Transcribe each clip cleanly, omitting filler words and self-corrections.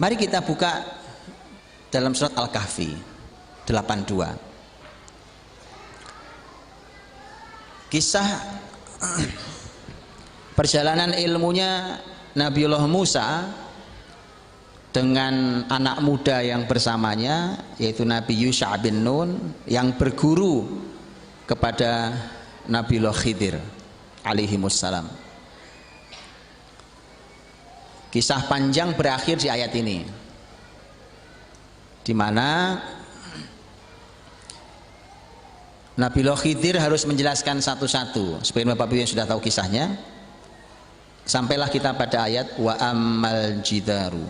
Mari kita buka dalam surat Al-Kahfi 82. Kisah perjalanan ilmunya Nabiullah Musa dengan anak muda yang bersamanya, yaitu Nabi Yusha bin Nun, yang berguru kepada Nabiullah Khidir alaihimussalam. Kisah panjang berakhir di ayat ini, di mana Nabiullah Khidir harus menjelaskan satu-satu. Sebagian Bapak Ibu yang sudah tahu kisahnya, sampailah kita pada ayat wa ammal jidaru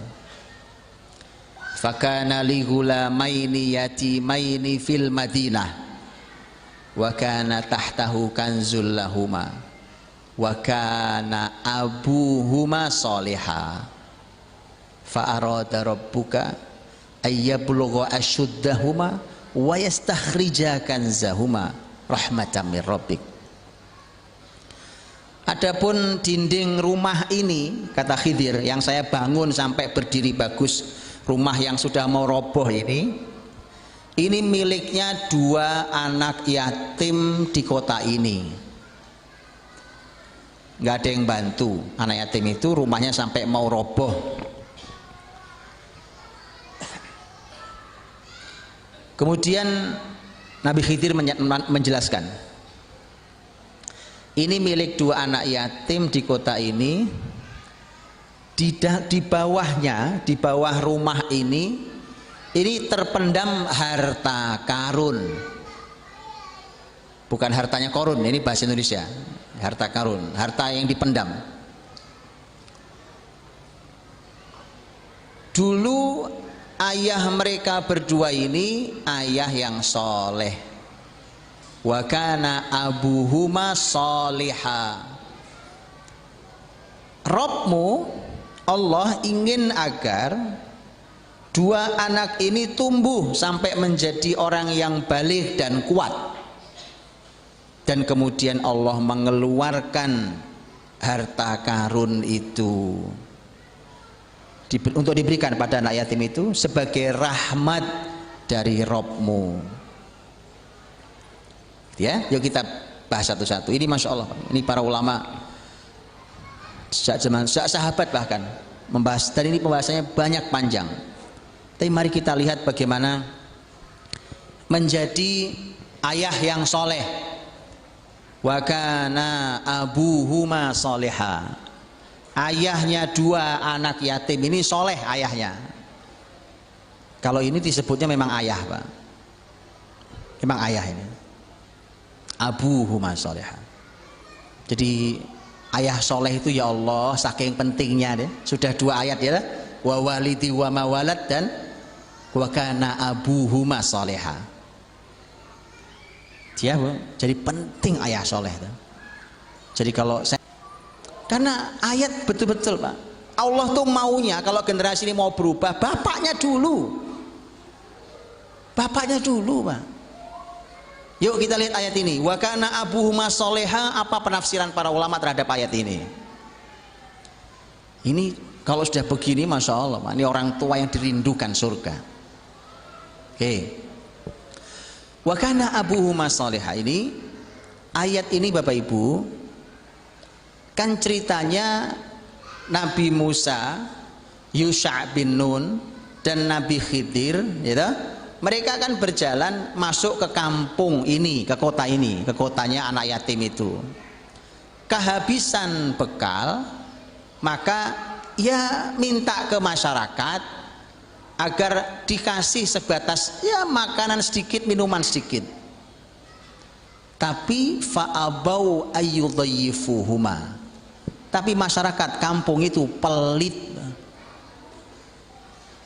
fakana li ghulamaini yatimaini fil madinah wa kana tahtahu kanzul lahuma wa kana abuhuma sholiha fa arada rabbuka ayyablugha ashuddahuma wa yastakhrija kanzahuma rahmatan mir rabbik. Adapun dinding rumah ini, kata Khidir, yang saya bangun sampai berdiri bagus, rumah yang sudah mau roboh ini miliknya dua anak yatim di kota ini. Nggak ada yang bantu anak yatim itu, rumahnya sampai mau roboh. Kemudian Nabi Khidir menjelaskan, ini milik dua anak yatim di kota ini. Di bawahnya, di bawah rumah ini terpendam harta karun. Bukan hartanya korun, ini bahasa Indonesia. Harta karun, harta yang dipendam. Dulu ayah mereka berdua ini ayah yang soleh. Wa kana abuhuma sholiha. Rabbmu Allah ingin agar dua anak ini tumbuh sampai menjadi orang yang baligh dan kuat, dan kemudian Allah mengeluarkan harta karun itu untuk diberikan pada anak yatim itu sebagai rahmat dari Rabbmu. Ya, yuk kita bahas satu-satu. Ini masya Allah, ini para ulama sejak sahabat bahkan membahas, dan ini pembahasannya banyak panjang. Tapi mari kita lihat bagaimana menjadi ayah yang soleh. Wa kana abuhuma soleha. Ayahnya dua anak yatim ini soleh ayahnya. Kalau ini disebutnya memang ayah, Pak. Memang ayah ini. Abuhuma soleha. Jadi ayah soleh itu ya Allah saking pentingnya deh. Sudah dua ayat ya, wa walidi wa mawalad dan wa kana abuhuma soleha. Dia jadi penting ayah soleh tuh. Jadi kalau saya, karena ayat betul-betul Pak, Allah tuh maunya kalau generasi ini mau berubah, bapaknya dulu Pak. Yuk kita lihat ayat ini. Wa kana abuhuma soleha. Apa penafsiran para ulama terhadap ayat ini? Ini kalau sudah begini masya Allah, ini orang tua yang dirindukan surga. Oke. Wa kana abuhuma soleha, ini ayat ini Bapak Ibu kan ceritanya Nabi Musa, Yusha bin Nun, dan Nabi Khidir, gitu. Mereka kan berjalan masuk ke kampung ini, ke kota ini, ke kotanya anak yatim itu. Kehabisan bekal, maka ya minta ke masyarakat agar dikasih sebatas ya makanan sedikit, minuman sedikit. Tapi fa'abau ayyudhayifuhuma. Tapi masyarakat kampung itu pelit.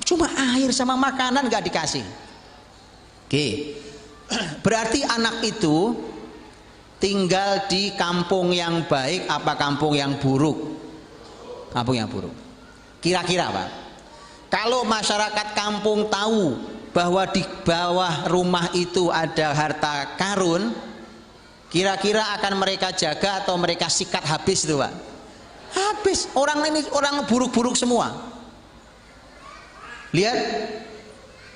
Cuma air sama makanan gak dikasih. Oke, berarti anak itu tinggal di kampung yang baik apa kampung yang buruk? Kampung yang buruk. Kira-kira Pak, kalau masyarakat kampung tahu bahwa di bawah rumah itu ada harta karun, kira-kira akan mereka jaga atau mereka sikat habis itu Pak? Habis. Orang ini orang buruk-buruk semua. Lihat,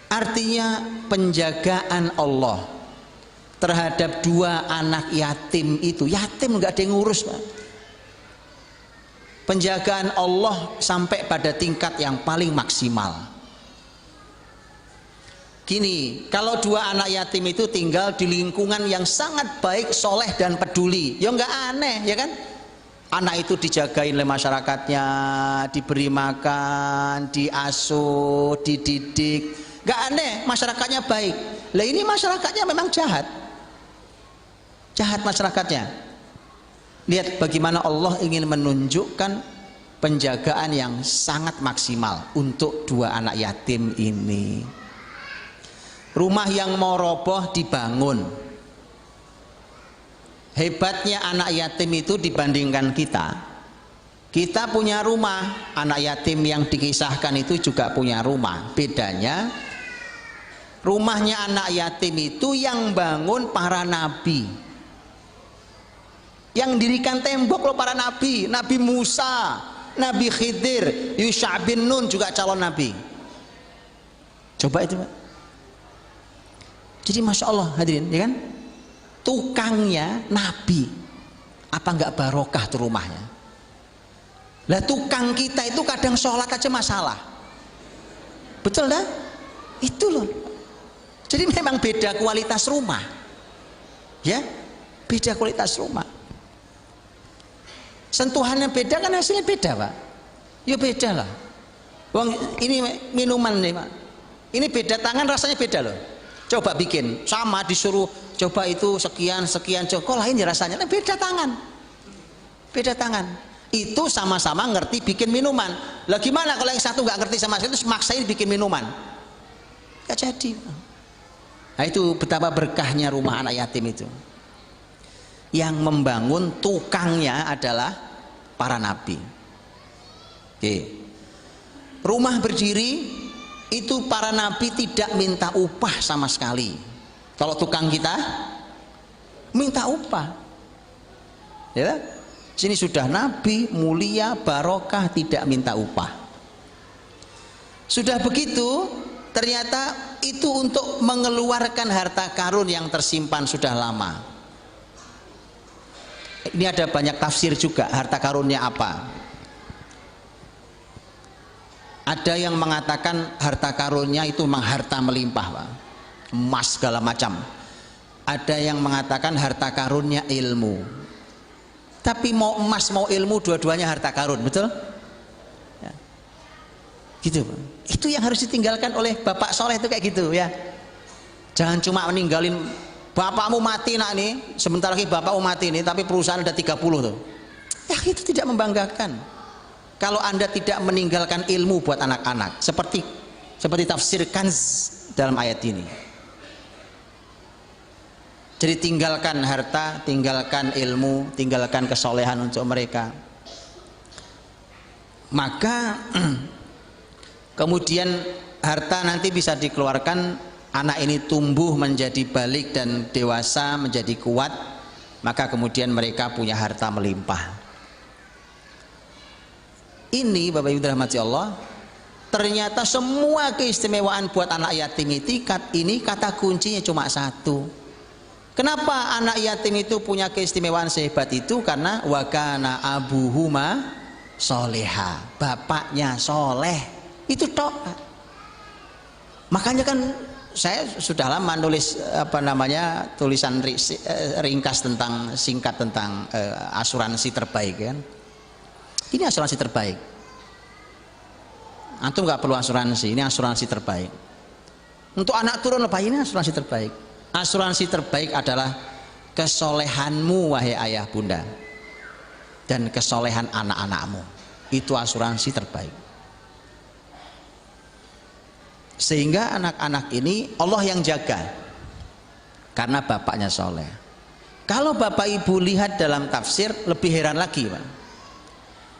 artinya penjagaan Allah terhadap dua anak yatim itu. Yatim nggak ada yang ngurus, Pak. Penjagaan Allah sampai pada tingkat yang paling maksimal. Gini, kalau dua anak yatim itu tinggal di lingkungan yang sangat baik, soleh dan peduli, ya nggak aneh, ya kan? Anak itu dijagain oleh masyarakatnya, diberi makan, diasuh, dididik, nggak aneh, masyarakatnya baik. Lah ini masyarakatnya memang jahat, jahat masyarakatnya. Lihat bagaimana Allah ingin menunjukkan penjagaan yang sangat maksimal untuk dua anak yatim ini. Rumah yang mau roboh dibangun. Hebatnya anak yatim itu dibandingkan kita. Kita punya rumah, anak yatim yang dikisahkan itu juga punya rumah. Bedanya, rumahnya anak yatim itu yang bangun para nabi. Yang dirikan tembok loh para nabi. Nabi Musa, Nabi Khidir, Yusha bin Nun juga calon nabi. Coba itu, Pak. Jadi Masya Allah hadirin, ya kan? Tukangnya nabi. Apa enggak barokah tuh rumahnya? Lah tukang kita itu kadang sholat aja masalah. Betul dah? Itu loh. Jadi memang beda kualitas rumah. Ya, beda kualitas rumah. Sentuhannya beda kan hasilnya beda, Pak. Ya beda lah. Wong ini minuman nih, Pak. Ini beda tangan rasanya beda loh. Coba bikin sama disuruh coba itu sekian kok lain ya rasanya. Nah, beda tangan. Beda tangan. Itu sama-sama ngerti bikin minuman. Lah gimana kalau yang satu nggak ngerti sama sekali terus maksain bikin minuman? Gak jadi. Nah, itu betapa berkahnya rumah anak yatim itu. Yang membangun tukangnya adalah para nabi. Oke. Rumah berdiri itu para nabi tidak minta upah sama sekali. Kalau tukang kita minta upah. Ya. Sini sudah nabi mulia barokah tidak minta upah. Sudah begitu ternyata itu untuk mengeluarkan harta karun yang tersimpan sudah lama. Ini ada banyak tafsir juga harta karunnya apa. Ada yang mengatakan harta karunnya itu memang harta melimpah, Pak. Emas segala macam. Ada yang mengatakan harta karunnya ilmu. Tapi mau emas mau ilmu dua-duanya harta karun, betul? Ya. Gitu, Pak. Itu yang harus ditinggalkan oleh bapak soleh itu kayak gitu ya. Jangan cuma meninggalin bapakmu mati nak nih, sebentar lagi bapakmu mati nih, tapi perusahaan ada 30 tuh. Ya itu tidak membanggakan. Kalau Anda tidak meninggalkan ilmu buat anak-anak, seperti tafsir Kanz dalam ayat ini. Jadi tinggalkan harta, tinggalkan ilmu, tinggalkan kesolehan untuk mereka. Maka kemudian harta nanti bisa dikeluarkan. Anak ini tumbuh menjadi balik dan dewasa menjadi kuat, maka kemudian mereka punya harta melimpah. Ini Bapak Ibu dirahmati Allah, ternyata semua keistimewaan buat anak yatim ini kata kuncinya cuma satu. Kenapa anak yatim itu punya keistimewaan sehebat itu? Karena wakana abuhuma soleha, bapaknya soleh, itu tok. Makanya kan saya sudah lama nulis tulisan ringkas singkat tentang asuransi terbaik kan. Ini asuransi terbaik. Antum nggak perlu asuransi, ini asuransi terbaik. Untuk anak turun lebih ini asuransi terbaik. Asuransi terbaik adalah kesolehanmu wahai ayah bunda dan kesolehan anak-anakmu. Itu asuransi terbaik. Sehingga anak-anak ini Allah yang jaga karena bapaknya soleh. Kalau bapak ibu lihat dalam tafsir lebih heran lagi, Pak.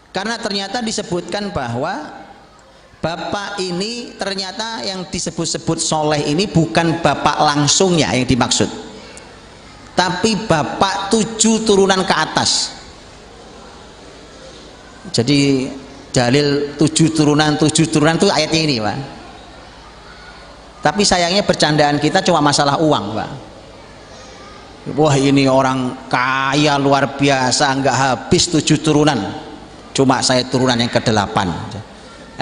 Karena ternyata disebutkan bahwa bapak ini ternyata yang disebut-sebut soleh ini bukan bapak langsungnya yang dimaksud, tapi bapak 7 turunan ke atas. Jadi dalil 7 turunan itu ayatnya ini, Pak. Tapi sayangnya bercandaan kita cuma masalah uang, Pak. Wah, ini orang kaya luar biasa, nggak habis 7 turunan, cuma saya turunan yang ke-8.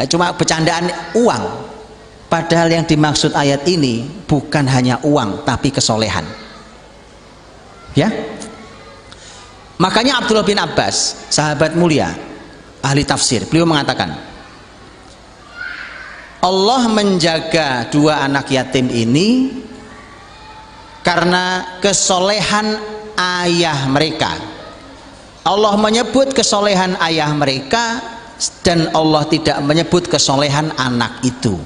Cuma bercandaan uang. Padahal yang dimaksud ayat ini bukan hanya uang, tapi kesolehan. Ya. Makanya Abdullah bin Abbas, sahabat mulia, ahli tafsir, beliau mengatakan, Allah menjaga 2 anak yatim ini karena kesolehan ayah mereka. Allah menyebut kesolehan ayah mereka dan Allah tidak menyebut kesolehan anak itu.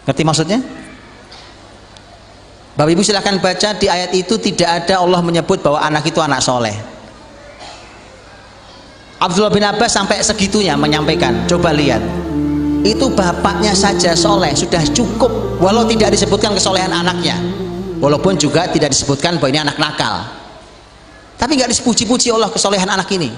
Ngerti maksudnya? Bapak Ibu silahkan baca, di ayat itu tidak ada Allah menyebut bahwa anak itu anak soleh. Abdullah bin Abbas sampai segitunya menyampaikan, coba lihat, itu bapaknya saja soleh sudah cukup, walau tidak disebutkan kesolehan anaknya, walaupun juga tidak disebutkan bahwa ini anak nakal, tapi nggak dipuji-puji Allah kesolehan anak ini.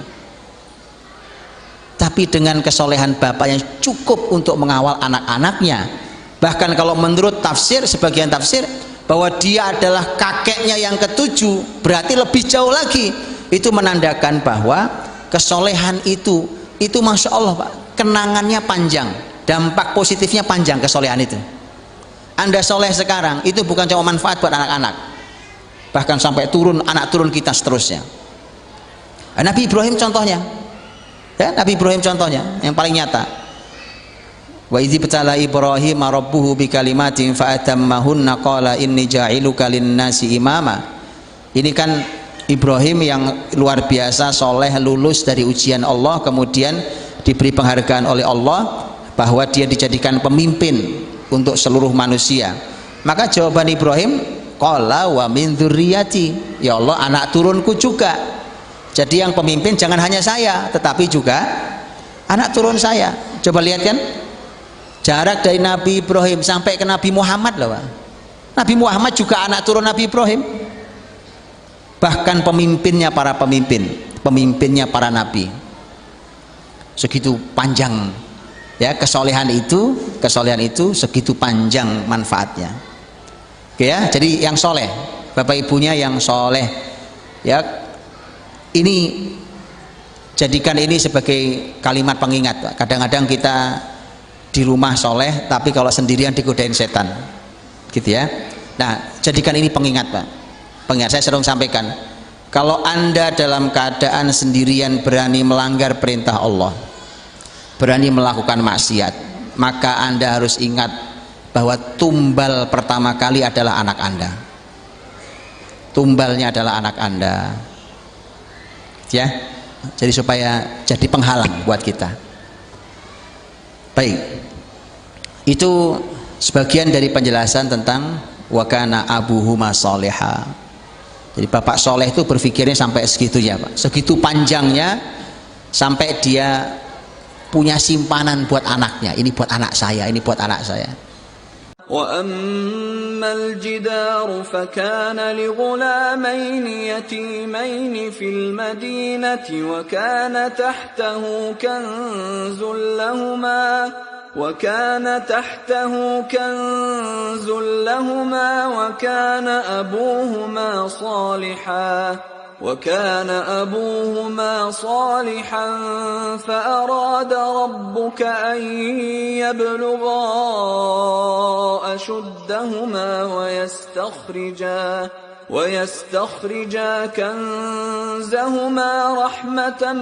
Tapi dengan kesolehan bapaknya cukup untuk mengawal anak-anaknya. Bahkan kalau menurut tafsir, sebagian tafsir, bahwa dia adalah kakeknya yang ke-7, berarti lebih jauh lagi. Itu menandakan bahwa kesolehan itu Masya Allah Pak, kenangannya panjang, dampak positifnya panjang kesolehan itu. Anda soleh sekarang, itu bukan cuma manfaat buat anak-anak, bahkan sampai turun, anak turun kita seterusnya. Nabi Ibrahim contohnya, ya, Nabi Ibrahim contohnya yang paling nyata. Wa idzi btala Ibrahim rabbuhu bikalimatin fa'atammahunna qala inni ja'iluka lin-nasi imama. Ini kan Ibrahim yang luar biasa soleh, lulus dari ujian Allah, kemudian diberi penghargaan oleh Allah bahwa dia dijadikan pemimpin untuk seluruh manusia. Maka jawaban Ibrahim, qala wa min dzurriyyati, ya Allah anak turunku juga. Jadi yang pemimpin jangan hanya saya, tetapi juga anak turun saya. Coba lihat kan, jarak dari Nabi Ibrahim sampai ke Nabi Muhammad loh Pak. Nabi Muhammad juga anak turun Nabi Ibrahim. Bahkan pemimpinnya para pemimpin, pemimpinnya para nabi. Segitu panjang ya kesolehan itu segitu panjang manfaatnya. Oke ya, jadi yang soleh, bapak ibunya yang soleh ya, ini jadikan ini sebagai kalimat pengingat Pak. Kadang-kadang kita di rumah soleh tapi kalau sendirian digodain setan gitu ya. Nah, jadikan ini pengingat Pak. Pengingat, saya sering sampaikan, kalau Anda dalam keadaan sendirian berani melanggar perintah Allah, berani melakukan maksiat, maka Anda harus ingat bahwa tumbal pertama kali adalah anak Anda. Tumbalnya adalah anak Anda ya. Jadi supaya jadi penghalang buat kita. Baik, itu sebagian dari penjelasan tentang wa kana abuhuma sholiha. Jadi bapak soleh itu berpikirnya sampai segitunya Pak, segitu panjangnya, sampai dia punya simpanan buat anaknya. Ini buat anak saya, ini buat anak saya. وَأَمَّا الْجِدَارُ فَكَانَ لِغُلَامَيْنِ يَتِيمَيْنِ فِي الْمَدِينَةِ وَكَانَ تَحْتَهُ كَنْزٌ لَهُمَا وكان أبوهما صالحا فأراد ربك أن يبلغا أشدهما ويستخرجا كنزهما رحمة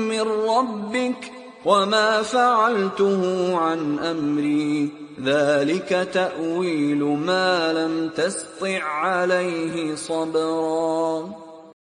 من ربك وما فعلته عن أمري ذلك تأويل ما لم تسطع عليه صبرا.